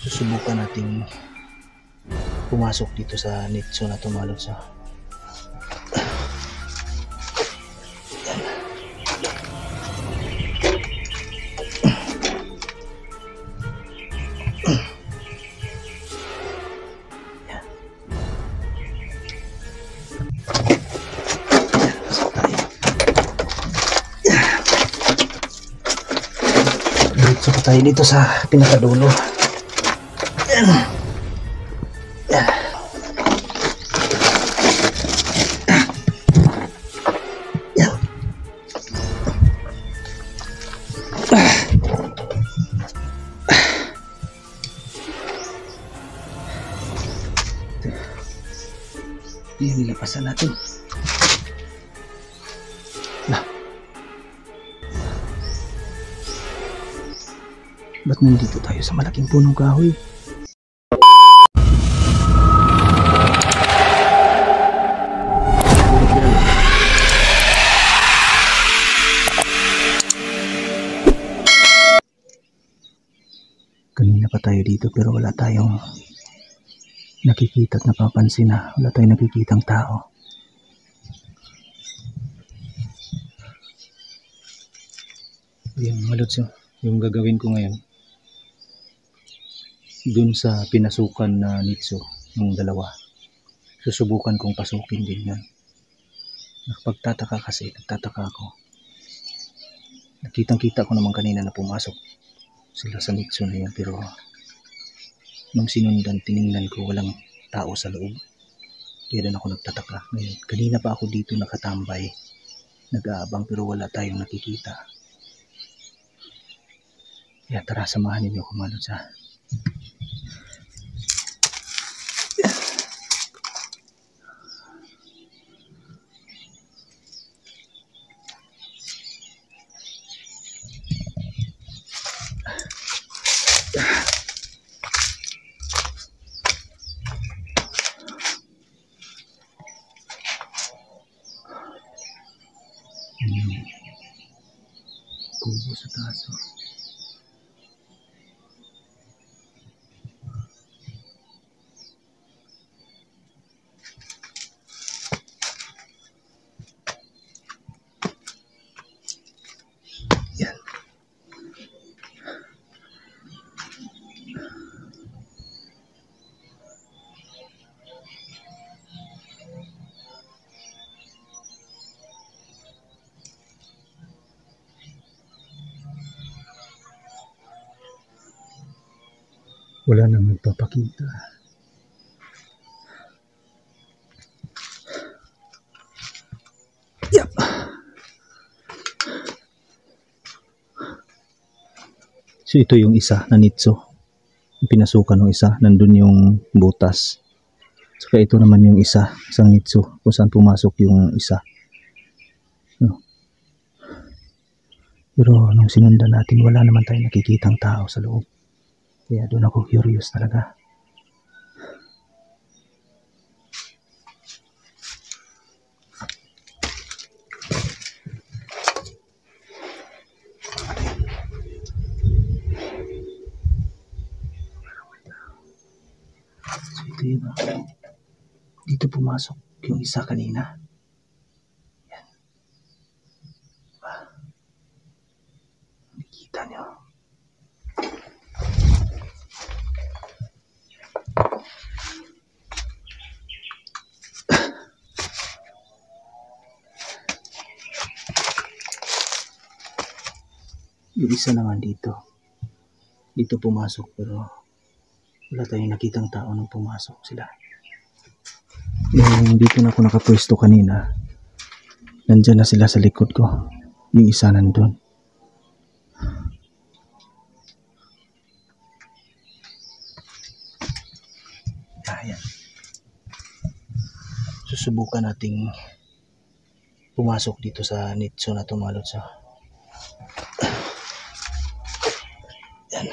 Susubukan nating pumasok dito sa nitso na tumalon sa diretso pa tayo dito sa pinakadulo. Yan. Yan. Yan. Yan, nilapasan natin. Ba't nandito tayo sa malaking punong kahoy? Kanina pa tayo dito pero wala tayong nakikita at napapansin na. Wala tayong nakikitang tao. Yung malutso, yung gagawin ko ngayon dun sa pinasukan na nitso ng dalawa, susubukan kong pasukin din yan. Nakapagtataka kasi, nagtataka ako. Nakitang-kita ko naman kanina na pumasok sila sa nitso na yan, pero nung sinundan, tiningnan ko walang tao sa loob. Kaya doon ako nagtataka. Ngayon, kanina pa ako dito nakatambay, nag-aabang pero wala tayong nakikita. Kaya tara, samahan ninyo kumalot sa kubo sa taas. Yan. Wala nang nagpapakita. Yep. So ito yung isa na nitso. Pinasukan ng isa, nandun yung butas. Saka ito naman yung isa, isang nitso kung saan pumasok yung isa. No. Pero nung sinundan natin, wala naman tayong nakikitang tao sa loob. Kaya doon ako curious talaga. So ito yun. Dito pumasok yung isa kanina. Yan. Nakikita nyo. Yung isa naman dito pumasok pero wala tayong nakitang tao nung pumasok sila. Yung dito na ako nakapwesto kanina, nandyan na sila sa likod ko. Yung isa nandun. Ayan. Susubukan nating pumasok dito sa nitso na tumalot sa yan.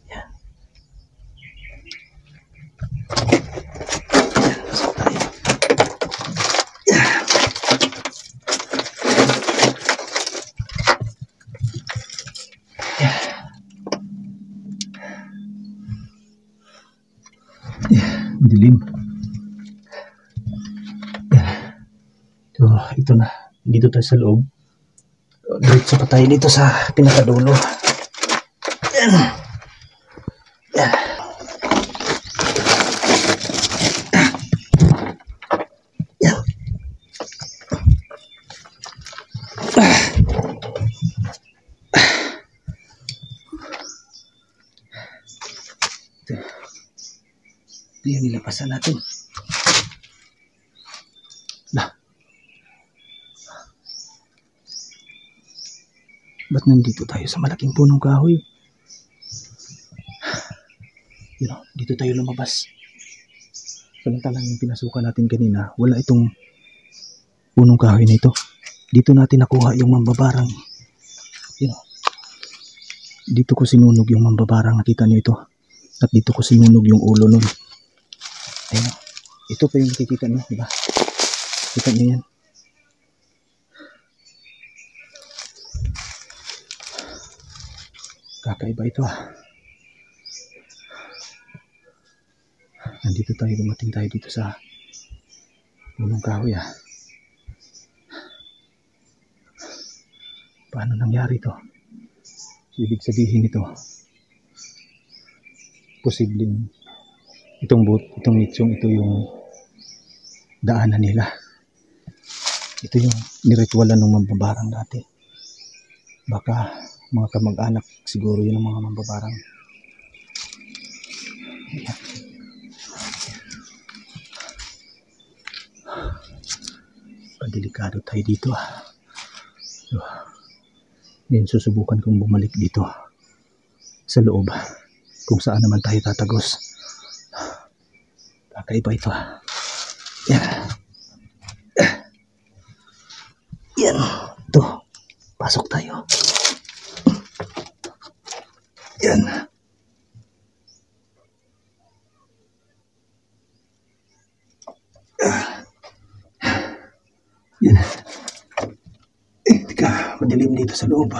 Yan. Dilim. So, ito na. Dito tayo sa loob. Diretso pa tayo dito sa pinakadulo. Yan. Yan. Yan. Ito yung nilapasan natin. Lah. Ba't nandito tayo sa malaking punong kahoy? You know, dito tayo lumabas. Samantalang yung pinasukan natin kanina, wala itong punong kahoy na ito. Dito natin nakuha yung mambabarang. You know, dito ko sinunog yung mambabarang, nakita nyo ito. At dito ko sinunog yung ulo nun. Ayun, ito pa yung nakikita nyo, diba? Kita nyo yan. Kakaiba ito Nandito tayo, dumating tayo dito sa punong kahoy Paano nangyari ito? Ibig sabihin ito, posibleng itong nitsong ito yung daanan nila. Ito yung niritualan ng mambabarang dati. Baka mga kamag-anak siguro yun ang mga mambabarang. Ayan. Padelikado tayo dito So, ngayon susubukan kong bumalik dito sa loob kung saan naman tayo tatagos. Kakaiba ito Yan. Yan. Ito. Pasok tayo. Yan. Yan. Teka, madilim dito sa loob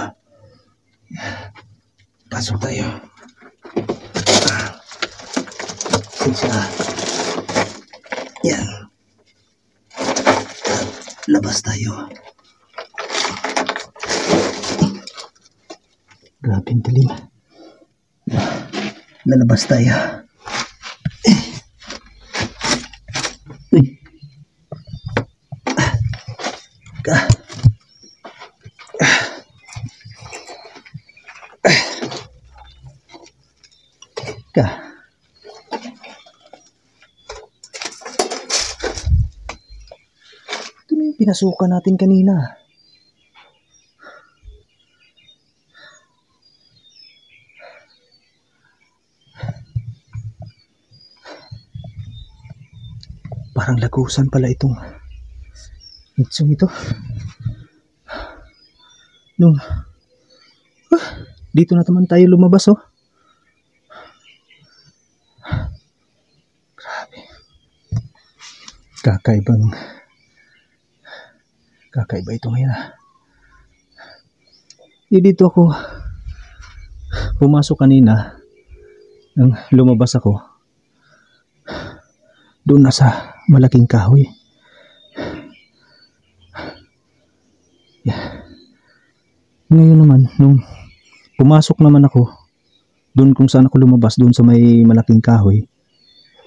Pasok tayo. Yan. Labas tayo. Grabe ang dilim. Lalabas tayo. Uy. Ito na yung pinasukan natin kanina. Parang lagusan pala itong nitsong ito. Dito na naman tayo lumabas Grabe. Kakaiba ito ngayon Dito ako pumasok kanina nang lumabas ako. Doon na sa malaking kahoy. Ngayon naman, nung pumasok naman ako doon kung saan ako lumabas, doon sa may malaking kahoy,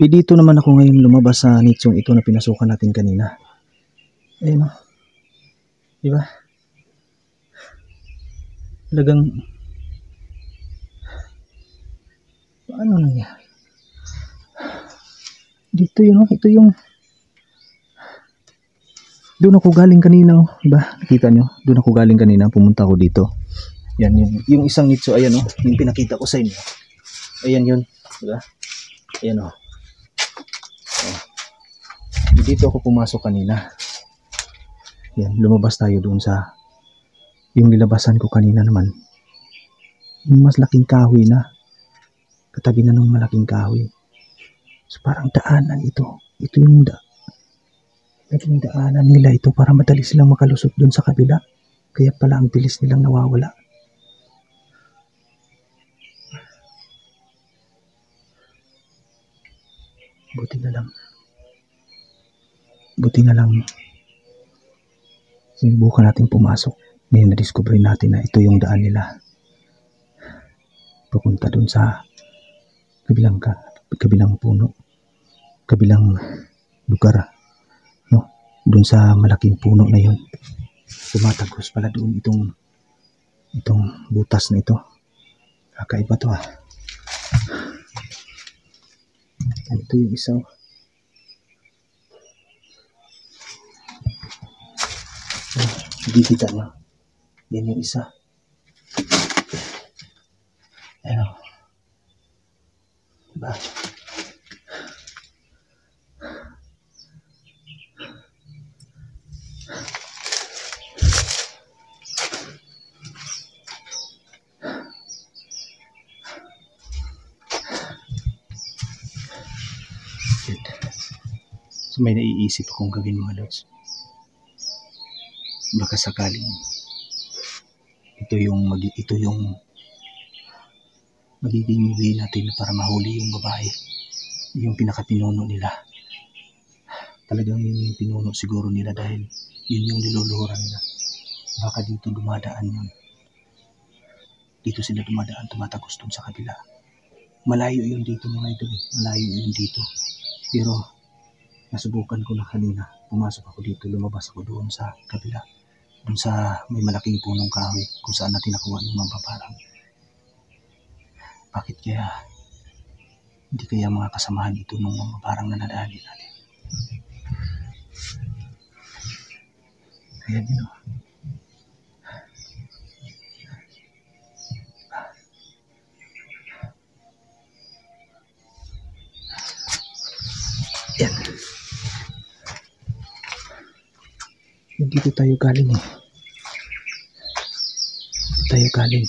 dito naman ako ngayon lumabas sa nitsong ito na pinasukan natin kanina. Ayun diba? Talagang paano nangyari? Dito ito yung doon ako galing kanina diba? Nakita nyo? Doon ako galing kanina, pumunta ako dito. Yan yung isang nitso, ayan yung pinakita ko sa inyo. Ayan yun, diba? Ayan dito ako pumasok kanina. Yan, lumabas tayo doon sa yung nilabasan ko kanina naman. Yung mas laking kahoy na. Katabi na ng malaking kahoy. So parang daanan ito. Ito yung naging daanan nila ito para madali silang makalusot doon sa kabila. Kaya pala ang bilis nilang nawawala. Buti na lang. Buti na lang sinubukan natin pumasok. Ngayon na-discover natin na ito yung daan nila. Papunta dun sa kabilang puno. Kabilang lugar. No? Dun sa malaking puno na yun. Tumatagos pala doon itong butas na ito. Kakaiba to ah. Ito yung isa. Hindi kita na. Yan yung isa. Ano? Diba? So may naiisip akong gawin mga lods. Baka sakaling ito yung magiging way natin para mahuli yung babae, yung pinakapinuno nila. Talagang yun yung pinuno siguro nila dahil yun yung niluluhuran nila. Baka dito dumadaan yun. Dito sila dumadaan, tumatagos dun sa kabila. Malayo yun dito mga idol eh. Malayo yun dito. Pero nasubukan ko na kanina. Pumasok ako dito, lumabas ako doon sa kabila. Doon sa may malaking punong kahoy kung saan natin nakuha yung mampaparang. Bakit kaya hindi kaya mga kasamahan ito nung mampaparang na nadali natin? Ayan yun o. Yan. Dito tayo galing eh. Dito tayo galing.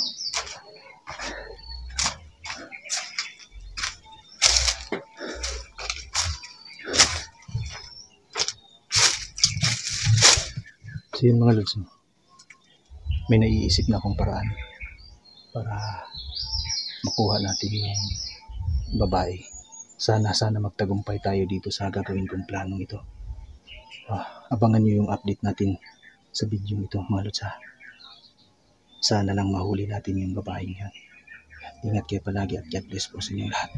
So yun mga lods, may naiisip na akong paraan para makuha natin yung babae. Sana magtagumpay tayo dito sa gagawin kong planong ito. Abangan nyo yung update natin sa video ito mga lods ha. Sana lang mahuli natin yung babaeng yan. Ingat kayo palagi at God bless po sa inyo lahat.